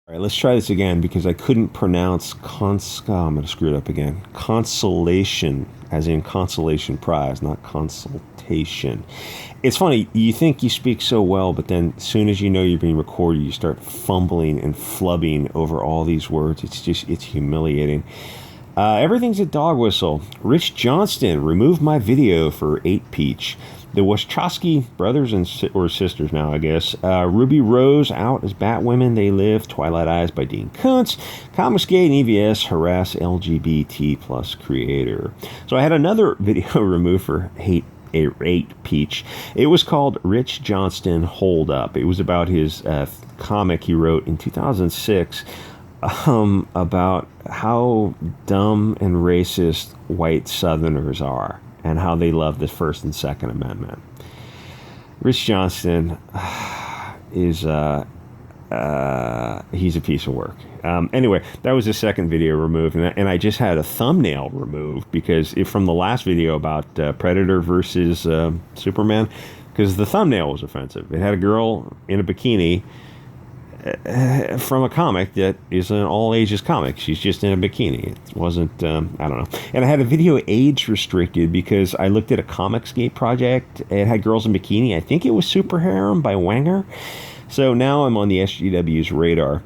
All right, let's try this again because I couldn't pronounce I'm going to screw it up again. Consolation, as in consolation prize, not consultation. It's funny, you think you speak so well, but then as soon as you know you're being recorded, you start fumbling and flubbing over all these words. It's humiliating. Everything's a dog whistle. Rich Johnston removed my video for 8 Peach. The Wachowski brothers or sisters now, I guess. Ruby Rose out as Batwomen. They Live. Twilight Eyes by Dean Koontz. Comicsgate and EVS harass LGBT plus creator. So I had another video removed for 8 Peach. It was called Rich Johnston Hold Up. It was about his comic he wrote in 2006 about how dumb and racist white Southerners are and how they love the First and Second Amendment. Rich Johnston is he's a piece of work. Anyway, that was the second video removed, and I just had a thumbnail removed because from the last video about Predator versus Superman, because the thumbnail was offensive. It had a girl in a bikini from a comic that is an all-ages comic. She's just in a bikini. It wasn't, I don't know. And I had a video age restricted because I looked at a Comicsgate project. It had girls in bikini. I think it was Super Harem by Wanger. So now I'm on the SGW's radar.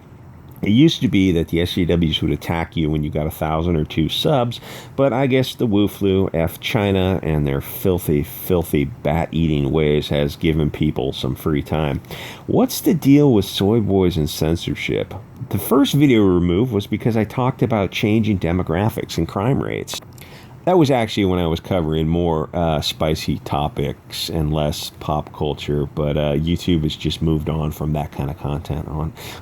It used to be that the SJWs would attack you when you got 1,000 or 2 subs, but I guess the Wu Flu, F China, and their filthy, filthy bat-eating ways has given people some free time. What's the deal with soy boys and censorship? The first video removed was because I talked about changing demographics and crime rates. That was actually when I was covering more spicy topics and less pop culture, but YouTube has just moved on from that kind of content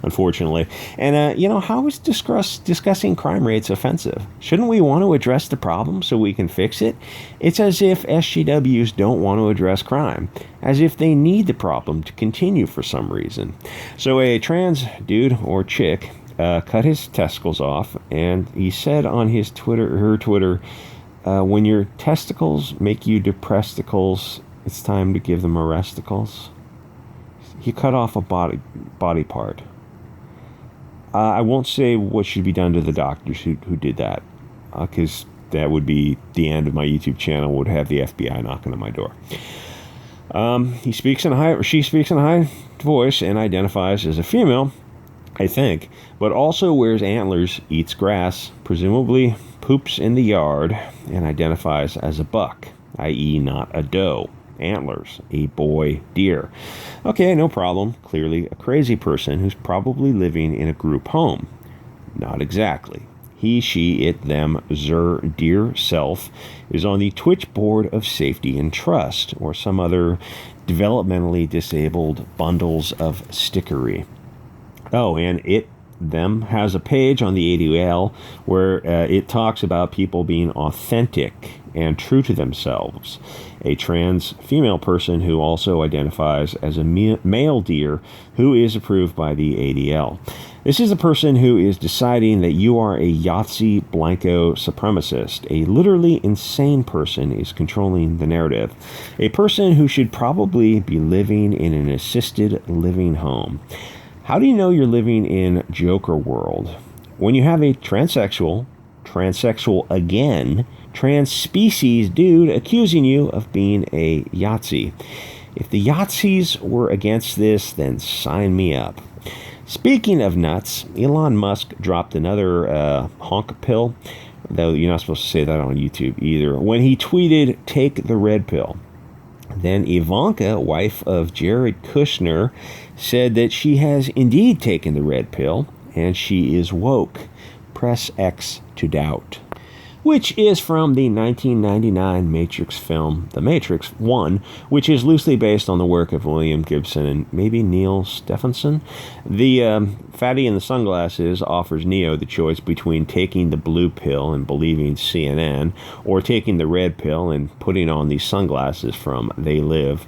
unfortunately. And, how is discussing crime rates offensive? Shouldn't we want to address the problem so we can fix it? It's as if SGWs don't want to address crime, as if they need the problem to continue for some reason. So a trans dude or chick cut his testicles off, and he said on her Twitter, when your testicles make you depressticles, it's time to give them arresticles. He cut off a body part. I won't say what should be done to the doctors who did that, because that would be the end of my YouTube channel. Would have the FBI knocking on my door. She speaks in a high voice and identifies as a female, I think, but also wears antlers, eats grass, presumably poops in the yard, and identifies as a buck, i.e. not a doe. Antlers, a boy deer. Okay, no problem. Clearly a crazy person who's probably living in a group home. Not exactly. He, she, it, them, zer, dear self is on the Twitch board of safety and trust, or some other developmentally disabled bundles of stickery. Oh, and them has a page on the ADL where it talks about people being authentic and true to themselves. A trans female person who also identifies as a male deer who is approved by the ADL. This is a person who is deciding that you are a Yahtzee Blanco supremacist. A literally insane person is controlling the narrative. A person who should probably be living in an assisted living home. How do you know you're living in Joker world? When you have a transsexual again, trans species dude accusing you of being a Yahtzee. If the Yahtzees were against this, then sign me up. Speaking of nuts, Elon Musk dropped another honk pill, though you're not supposed to say that on YouTube either, when he tweeted, "Take the red pill." Then Ivanka, wife of Jared Kushner, said that she has indeed taken the red pill, and she is woke. Press X to doubt. Which is from the 1999 Matrix film, The Matrix 1, which is loosely based on the work of William Gibson and maybe Neil Stephenson. The fatty in the sunglasses offers Neo the choice between taking the blue pill and believing CNN, or taking the red pill and putting on these sunglasses from They Live.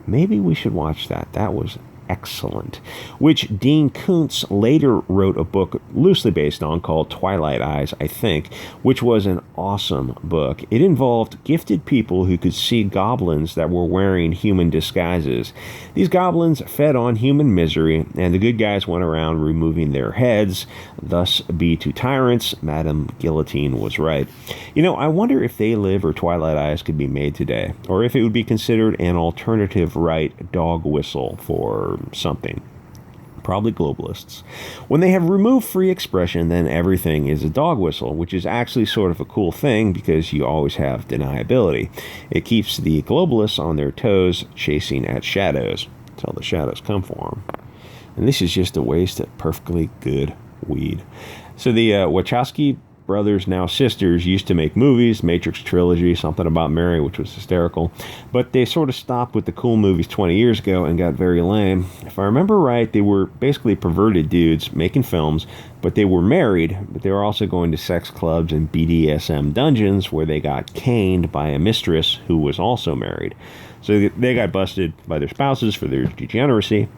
Maybe we should watch that. That was excellent, which Dean Koontz later wrote a book loosely based on called Twilight Eyes, I think, which was an awesome book. It involved gifted people who could see goblins that were wearing human disguises. These goblins fed on human misery, and the good guys went around removing their heads, thus be to tyrants. Madame Guillotine was right. You know, I wonder if They Live or Twilight Eyes could be made today, or if it would be considered an alternative right dog whistle for something. Probably globalists. When they have removed free expression, then everything is a dog whistle, which is actually sort of a cool thing because you always have deniability. It keeps the globalists on their toes, chasing at shadows until the shadows come for them. And this is just a waste of perfectly good weed. So the Wachowski brothers, now sisters, used to make movies, Matrix trilogy, Something About Mary, which was hysterical, but they sort of stopped with the cool movies 20 years ago and got very lame. If I remember right, they were basically perverted dudes making films, but they were married, but they were also going to sex clubs and BDSM dungeons where they got caned by a mistress who was also married. So they got busted by their spouses for their degeneracy,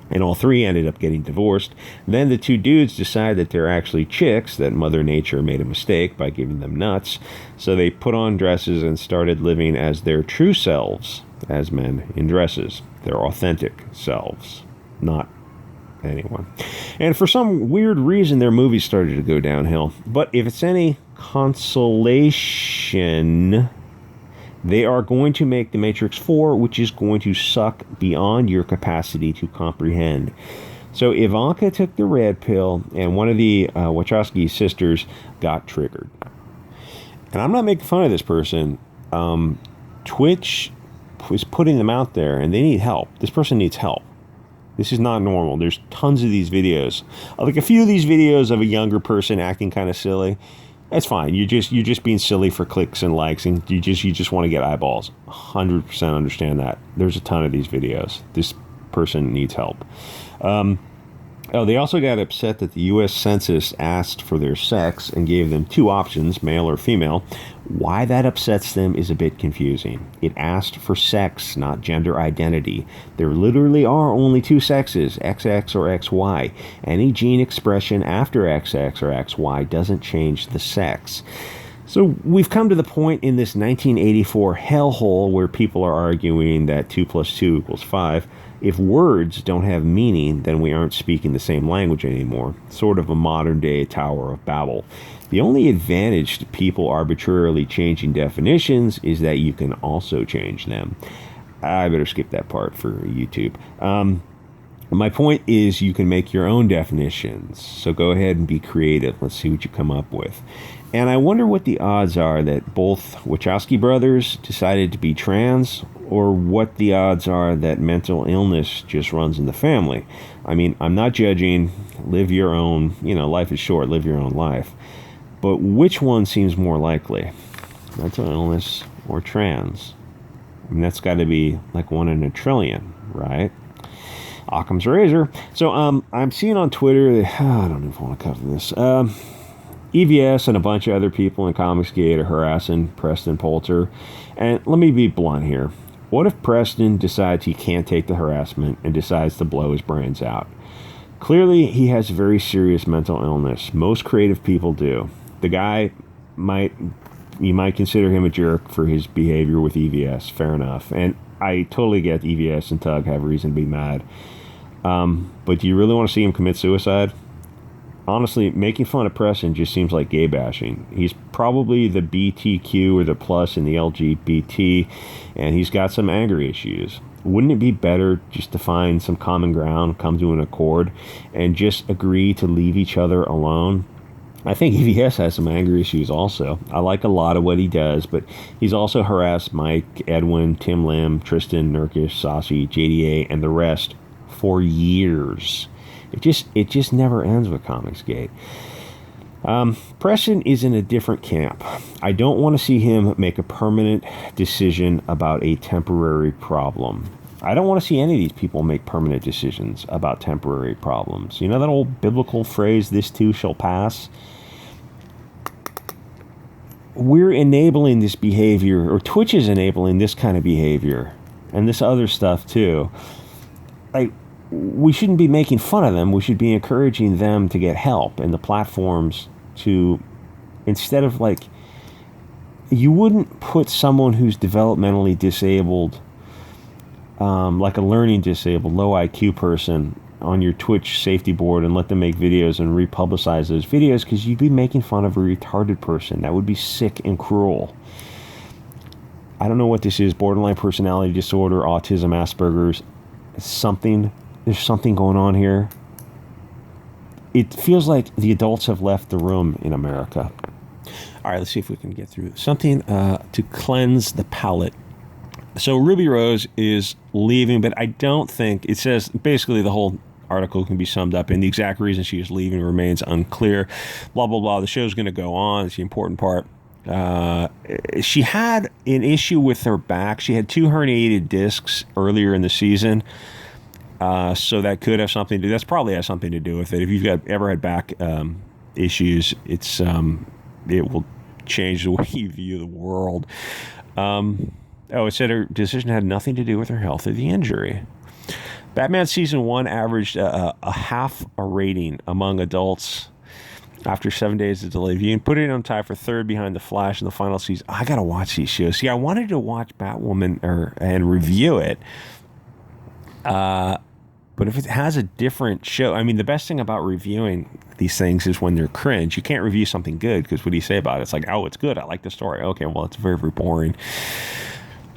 and all three ended up getting divorced. Then the two dudes decide that they're actually chicks, that Mother Nature made a mistake by giving them nuts. So they put on dresses and started living as their true selves, as men in dresses, their authentic selves, not anyone. And for some weird reason, their movies started to go downhill. But if it's any consolation, they are going to make The Matrix 4, which is going to suck beyond your capacity to comprehend. So Ivanka took the red pill, and one of the Wachowski sisters got triggered. And I'm not making fun of this person. Twitch is putting them out there, and they need help. This person needs help. This is not normal. There's tons of these videos. Like a few of these videos of a younger person acting kind of silly. That's fine. You're just being silly for clicks and likes, and you just want to get eyeballs. 100% understand that. There's a ton of these videos. This person needs help. They also got upset that the U.S. Census asked for their sex and gave them two options, male or female. Why that upsets them is a bit confusing. It asked for sex, not gender identity. There literally are only two sexes, XX or XY. Any gene expression after XX or XY doesn't change the sex. So we've come to the point in this 1984 hellhole where people are arguing that 2 + 2 = 5. If words don't have meaning, then we aren't speaking the same language anymore. Sort of a modern-day Tower of Babel. The only advantage to people arbitrarily changing definitions is that you can also change them. I better skip that part for YouTube. My point is you can make your own definitions. So go ahead and be creative. Let's see what you come up with. And I wonder what the odds are that both Wachowski brothers decided to be trans, or what the odds are that mental illness just runs in the family. I mean, I'm not judging. Live your own, life is short. Live your own life. But which one seems more likely? Mental illness or trans? I mean, that's got to be like 1 in a trillion, right? Occam's razor. So I'm seeing on Twitter, I don't even want to cover this. EVS and a bunch of other people in Comicsgate are harassing Preston Poulter. And let me be blunt here. What if Preston decides he can't take the harassment and decides to blow his brains out? Clearly, he has very serious mental illness. Most creative people do. The guy you might consider him a jerk for his behavior with EVS. Fair enough. And I totally get EVS and Tug have reason to be mad. But do you really want to see him commit suicide? Honestly, making fun of Preston just seems like gay bashing. He's probably the BTQ or the plus in the LGBT, and he's got some anger issues. Wouldn't it be better just to find some common ground, come to an accord, and just agree to leave each other alone? I think EVS has some anger issues also. I like a lot of what he does, but he's also harassed Mike, Edwin, Tim Lim, Tristan, Nurkish, Sashi, JDA, and the rest for years. It just never ends with Comicsgate. Preston is in a different camp. I don't want to see him make a permanent decision about a temporary problem. I don't want to see any of these people make permanent decisions about temporary problems. You know that old biblical phrase, this too shall pass? We're enabling this behavior, or Twitch is enabling this kind of behavior, and this other stuff too. we shouldn't be making fun of them. We should be encouraging them to get help and the platforms to, instead of like, you wouldn't put someone who's developmentally disabled, like a learning disabled, low IQ person on your Twitch safety board and let them make videos and republicize those videos, because you'd be making fun of a retarded person. That would be sick and cruel. I don't know what this is, borderline personality disorder, autism, Asperger's, something. There's something going on here. It feels like the adults have left the room in America. All right, let's see if we can get through something to cleanse the palate. So Ruby Rose is leaving, but I don't think, it says basically the whole article can be summed up in the exact reason she is leaving remains unclear. Blah, blah, blah. The show's going to go on. It's the important part. She had an issue with her back. She had 2 herniated discs earlier in the season. So that could have something to do. That's probably has something to do with it. If you've ever had back issues, it will change the way you view the world. It said her decision had nothing to do with her health or the injury. Batman Season 1 averaged a half a rating among adults after 7 days of delay viewing, putting it on tie for 3rd behind The Flash in the final season. I got to watch these shows. See, I wanted to watch Batwoman and review it. But if it has a different show, I mean, the best thing about reviewing these things is when they're cringe. You can't review something good because what do you say about it? It's like, oh, it's good. I like the story. Okay, well, it's very, very boring.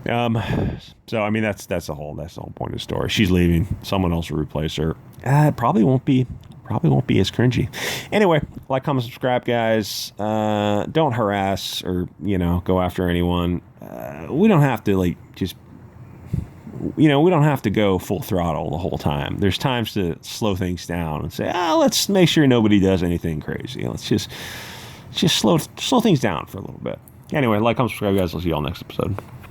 So I mean, that's the whole point of the story. She's leaving. Someone else will replace her. It probably won't be as cringy. Anyway, like, comment, subscribe, guys. Don't harass or go after anyone. We don't have to we don't have to go full throttle the whole time. There's times to slow things down and say, let's make sure nobody does anything crazy. Let's just slow things down for a little bit. Anyway, like, comment, subscribe, guys. I'll see you all next episode.